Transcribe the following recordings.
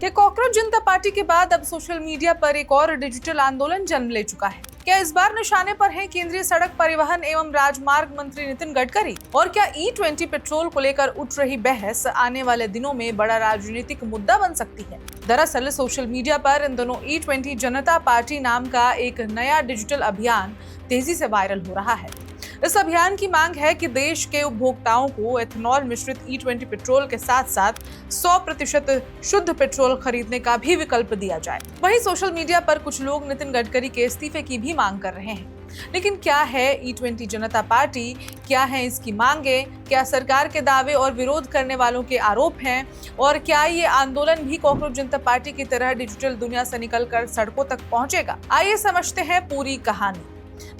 कि कॉकरोच जनता पार्टी के बाद अब सोशल मीडिया पर एक और डिजिटल आंदोलन जन्म ले चुका है। क्या इस बार निशाने पर हैं केंद्रीय सड़क परिवहन एवं राजमार्ग मंत्री नितिन गडकरी? और क्या E20 पेट्रोल को लेकर उठ रही बहस आने वाले दिनों में बड़ा राजनीतिक मुद्दा बन सकती है? दरअसल सोशल मीडिया पर इन दोनों E20 जनता पार्टी नाम का एक नया डिजिटल अभियान तेजी से वायरल हो रहा है। इस अभियान की मांग है कि देश के उपभोक्ताओं को एथेनॉल मिश्रित E20 पेट्रोल के साथ साथ 100% शुद्ध पेट्रोल खरीदने का भी विकल्प दिया जाए। वहीं सोशल मीडिया पर कुछ लोग नितिन गडकरी के इस्तीफे की भी मांग कर रहे हैं। लेकिन क्या है E20 जनता पार्टी, क्या है इसकी मांगे, क्या सरकार के दावे और विरोध करने वालों के आरोप हैं, और क्या ये आंदोलन भी कॉकरोच जनता पार्टी की तरह डिजिटल दुनिया से निकलकर सड़कों तक पहुंचेगा? आइए समझते हैं पूरी कहानी।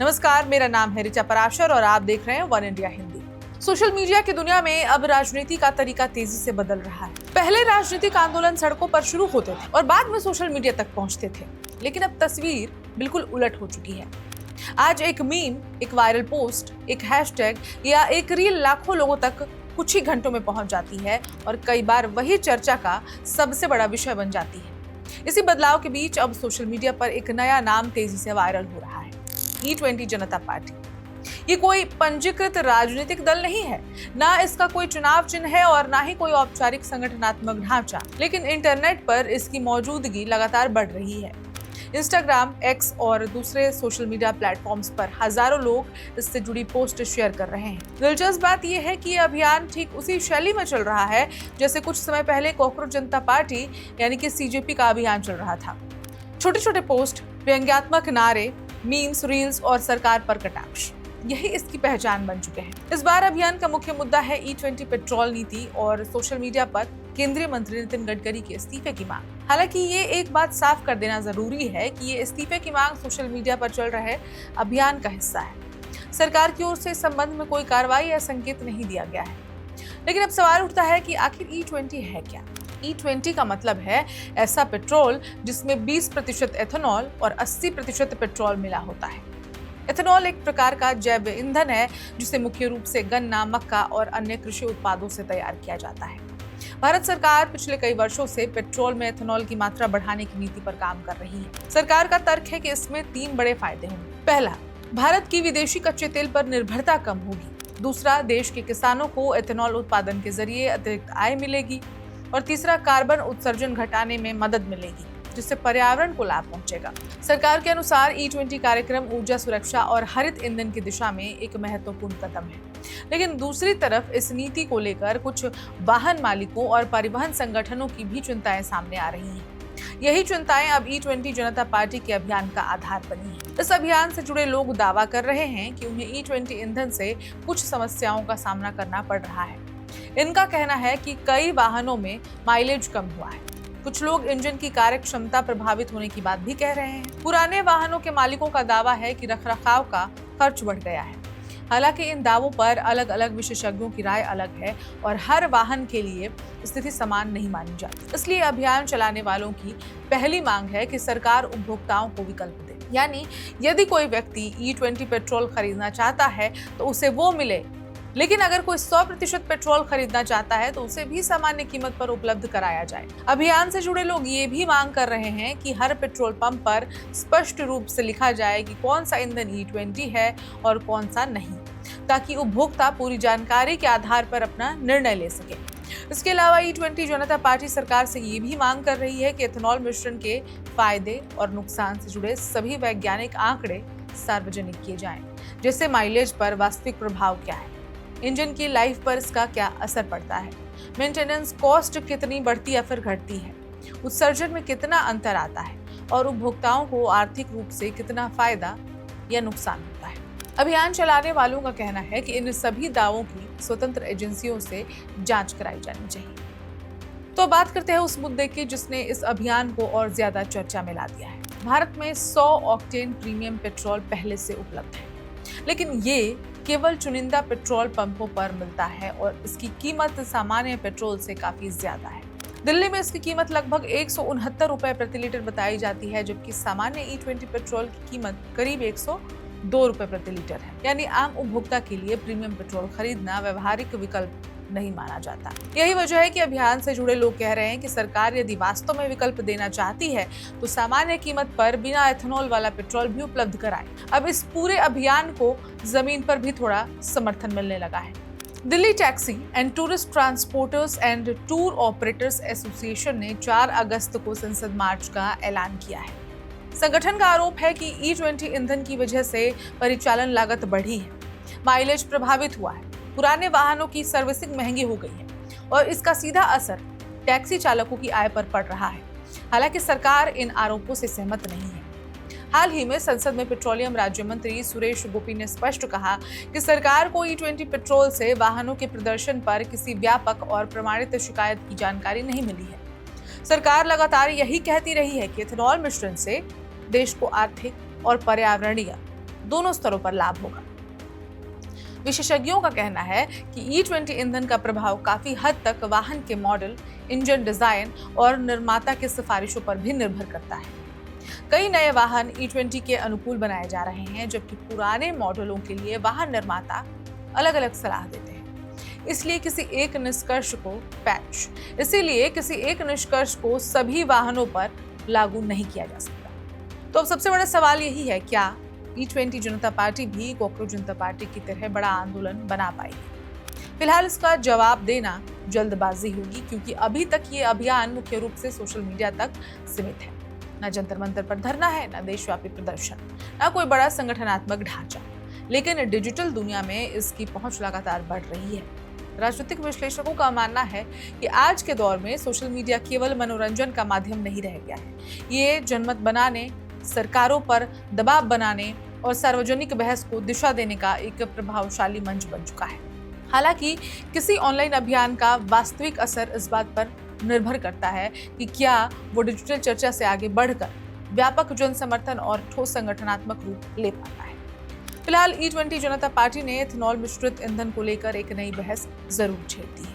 नमस्कार, मेरा नाम है ऋचा पराशर और आप देख रहे हैं one India Hindi. Social media की दुनिया में अब राजनीति का तरीका तेजी से बदल रहा है। पहले राजनीतिक आंदोलन सड़कों पर शुरू होते थे और बाद में सोशल मीडिया तक पहुंचते थे, लेकिन अब तस्वीर बिल्कुल उलट हो चुकी है। आज एक मीम, एक वायरल पोस्ट, एक हैशटैग या एक रील लाखों लोगों तक कुछ ही घंटों में पहुंच जाती है और कई बार वही चर्चा का सबसे बड़ा विषय बन जाती है। इसी बदलाव के बीच अब सोशल मीडिया पर एक नया नाम तेजी से वायरल हो रहा है, E20 जनता पार्टी। ये कोई पंजीकृत राजनीतिक दल नहीं है, ना इसका कोई चुनाव चिन्ह है और ना ही कोई औपचारिक संगठनात्मक ढांचा, लेकिन इंटरनेट पर इसकी मौजूदगी लगातार बढ़ रही है। इंस्टाग्राम, एक्स और दूसरे सोशल मीडिया प्लेटफॉर्म्स पर हजारों लोग इससे जुड़ी पोस्ट शेयर कर रहे हैं। दिलचस्प बात यह है कि ये अभियान ठीक उसी शैली में चल रहा है जैसे कुछ समय पहले कॉकरोच जनता पार्टी यानी कि CJP का अभियान चल रहा था। छोटे छोटे पोस्ट, व्यंग्यात्मक नारे, मीम्स, रील्स और सरकार पर कटाक्ष, यही इसकी पहचान बन चुके हैं। इस बार अभियान का मुख्य मुद्दा है E20 पेट्रोल नीति और सोशल मीडिया पर केंद्रीय मंत्री नितिन गडकरी के इस्तीफे की मांग। हालांकि ये एक बात साफ कर देना जरूरी है कि ये इस्तीफे की मांग सोशल मीडिया पर चल रहे अभियान का हिस्सा है। सरकार की ओर से इस संबंध में कोई कार्रवाई या संकेत नहीं दिया गया है। लेकिन अब सवाल उठता है कि आखिर E20 है क्या? E20 का मतलब है ऐसा पेट्रोल जिसमें 20% एथेनॉल और 80% पेट्रोल मिला होता है। एथेनॉल एक प्रकार का जैव ईंधन है जिसे मुख्य रूप से गन्ना, मक्का और अन्य कृषि उत्पादों से तैयार किया जाता है। भारत सरकार पिछले कई वर्षों से पेट्रोल में एथेनॉल की मात्रा बढ़ाने की नीति पर काम कर रही है। सरकार का तर्क है कि इसमें 3 बड़े फायदे होंगे। पहला, भारत की विदेशी कच्चे तेल पर निर्भरता कम होगी। दूसरा, देश के किसानों को एथेनॉल उत्पादन के जरिए अतिरिक्त आय मिलेगी। और तीसरा, कार्बन उत्सर्जन घटाने में मदद मिलेगी जिससे पर्यावरण को लाभ पहुंचेगा। सरकार के अनुसार E20 कार्यक्रम ऊर्जा सुरक्षा और हरित ईंधन की दिशा में एक महत्वपूर्ण कदम है। लेकिन दूसरी तरफ इस नीति को लेकर कुछ वाहन मालिकों और परिवहन संगठनों की भी चिंताएं सामने आ रही हैं। यही चिंताएं अब E20 जनता पार्टी के अभियान का आधार बनी है। इस अभियान से जुड़े लोग दावा कर रहे हैं कि उन्हें E20 ईंधन से कुछ समस्याओं का सामना करना पड़ रहा है। इनका कहना है कि कई वाहनों में माइलेज कम हुआ है। कुछ लोग इंजन की कार्य क्षमता प्रभावित होने की बात भी कह रहे हैं। पुराने वाहनों के मालिकों का दावा है कि रखरखाव का खर्च बढ़ गया है। हालांकि इन दावों पर अलग अलग विशेषज्ञों की राय अलग है और हर वाहन के लिए स्थिति समान नहीं मानी जाती। इसलिए अभियान चलाने वालों की पहली मांग है कि सरकार उपभोक्ताओं को विकल्प दे, यानी यदि कोई व्यक्ति E20 पेट्रोल खरीदना चाहता है तो उसे वो मिले, लेकिन अगर कोई 100% पेट्रोल खरीदना चाहता है तो उसे भी सामान्य कीमत पर उपलब्ध कराया जाए। अभियान से जुड़े लोग ये भी मांग कर रहे हैं कि हर पेट्रोल पंप पर स्पष्ट रूप से लिखा जाए कि कौन सा ईंधन E20 है और कौन सा नहीं, ताकि उपभोक्ता पूरी जानकारी के आधार पर अपना निर्णय ले सके। इसके अलावा E20 जनता पार्टी सरकार से ये भी मांग कर रही है कि एथेनॉल मिश्रण के फायदे और नुकसान से जुड़े सभी वैज्ञानिक आंकड़े सार्वजनिक किए जाएं, जैसे माइलेज पर वास्तविक प्रभाव क्या है, इंजन की लाइफ पर इसका क्या असर पड़ता है, मेंटेनेंस कॉस्ट कितनी बढ़ती या फिर घटती है, उत्सर्जन में कितना अंतर आता है और उपभोक्ताओं को आर्थिक रूप से कितना फायदा या नुकसान होता है। अभियान चलाने वालों का कहना है कि इन सभी दावों की स्वतंत्र एजेंसियों से जांच कराई जानी चाहिए। तो बात करते हैं उस मुद्दे की जिसने इस अभियान को और ज्यादा चर्चा में ला दिया है। भारत में 100 ऑक्टेन प्रीमियम पेट्रोल पहले से उपलब्ध है, लेकिन ये केवल चुनिंदा पेट्रोल पंपों पर मिलता है और इसकी कीमत सामान्य पेट्रोल से काफी ज्यादा है। दिल्ली में इसकी कीमत लगभग 169 रुपए प्रति लीटर बताई जाती है, जबकि सामान्य E20 पेट्रोल की कीमत करीब 102 रुपए प्रति लीटर है। यानी आम उपभोक्ता के लिए प्रीमियम पेट्रोल खरीदना व्यवहारिक विकल्प नहीं माना जाता। यही वजह है कि अभियान से जुड़े लोग कह रहे हैं कि सरकार यदि वास्तव में विकल्प देना चाहती है तो सामान्य कीमत पर बिना एथेनॉल वाला पेट्रोल भी उपलब्ध कराए। अब इस पूरे अभियान को जमीन पर भी थोड़ा समर्थन मिलने लगा है। Delhi taxi and tourist transporters and tour operators association ने 4 अगस्त को संसद मार्च का ऐलान किया है। संगठन का आरोप है कि E20 ईंधन की वजह से परिचालन लागत बढ़ी है, माइलेज प्रभावित हुआ है, पुराने वाहनों की सर्विसिंग महंगी हो गई है और इसका सीधा असर टैक्सी चालकों की आय पर पड़ रहा है। हालांकि सरकार इन आरोपों से सहमत नहीं है। हाल ही में संसद में पेट्रोलियम राज्य मंत्री सुरेश गोपी ने स्पष्ट कहा कि सरकार को E20 पेट्रोल से वाहनों के प्रदर्शन पर किसी व्यापक और प्रमाणित शिकायत की जानकारी नहीं मिली है। सरकार लगातार यही कहती रही है कि एथेनॉल मिश्रण से देश को आर्थिक और पर्यावरणीय दोनों स्तरों पर लाभ होगा। विशेषज्ञों का कहना है कि E20 ईंधन का प्रभाव काफी हद तक वाहन के मॉडल, इंजन डिजाइन और निर्माता की सिफारिशों पर भी निर्भर करता है। कई नए वाहन E20 के अनुकूल बनाए जा रहे हैं, जबकि पुराने मॉडलों के लिए वाहन निर्माता अलग अलग सलाह देते हैं। इसलिए किसी एक निष्कर्ष को सभी वाहनों पर लागू नहीं किया जा सकता। तो अब सबसे बड़ा सवाल यही है, क्या E20 जनता पार्टी भी कॉकरोच जनता पार्टी की तरह बड़ा आंदोलन बना पाएगी? फिलहाल इसका जवाब देना जल्दबाजी होगी, क्योंकि अभी तक ये अभियान मुख्य रूप से सोशल मीडिया तक सीमित है। न जंतर मंतर पर धरना है, न देशव्यापी प्रदर्शन, न कोई बड़ा संगठनात्मक ढांचा। लेकिन डिजिटल दुनिया में इसकी पहुंच लगातार बढ़ रही है। राजनीतिक विश्लेषकों का मानना है कि आज के दौर में सोशल मीडिया केवल मनोरंजन का माध्यम नहीं रह गया है। ये जनमत बनाने, सरकारों पर दबाव बनाने और सार्वजनिक बहस को दिशा देने का एक प्रभावशाली मंच बन चुका है। हालांकि किसी ऑनलाइन अभियान का वास्तविक असर इस बात पर निर्भर करता है कि क्या वो डिजिटल चर्चा से आगे बढ़कर व्यापक जन समर्थन और ठोस संगठनात्मक रूप ले पाता है। फिलहाल E20 जनता पार्टी ने एथेनॉल मिश्रित ईंधन को लेकर एक नई बहस जरूर छेड़ दी है।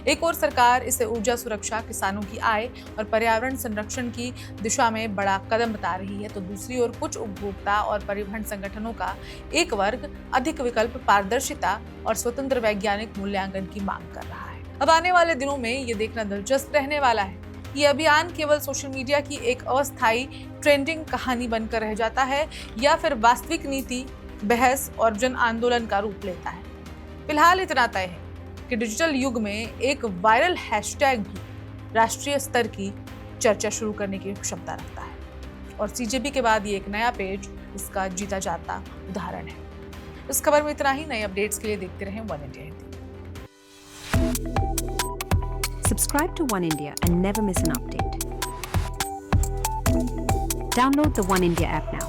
एक और सरकार इसे ऊर्जा सुरक्षा, किसानों की आय और पर्यावरण संरक्षण की दिशा में बड़ा कदम बता रही है, तो दूसरी ओर कुछ उपभोक्ता और परिवहन संगठनों का एक वर्ग अधिक विकल्प, पारदर्शिता और स्वतंत्र वैज्ञानिक मूल्यांकन की मांग कर रहा है। अब आने वाले दिनों में ये देखना दिलचस्प रहने वाला है, ये अभियान केवल सोशल मीडिया की एक अस्थायी ट्रेंडिंग कहानी बनकर रह जाता है या फिर वास्तविक नीति, बहस और जन आंदोलन का रूप लेता है। फिलहाल इतना तय है कि डिजिटल युग में एक वायरल हैशटैग भी राष्ट्रीय स्तर की चर्चा शुरू करने की क्षमता रखता है और CJP के बाद ये एक नया पेज इसका जीता जाता उदाहरण है। इस खबर में इतना ही। नए अपडेट्स के लिए देखते रहें one India Hindi. Subscribe to One India and never miss an update. Download the One India app now.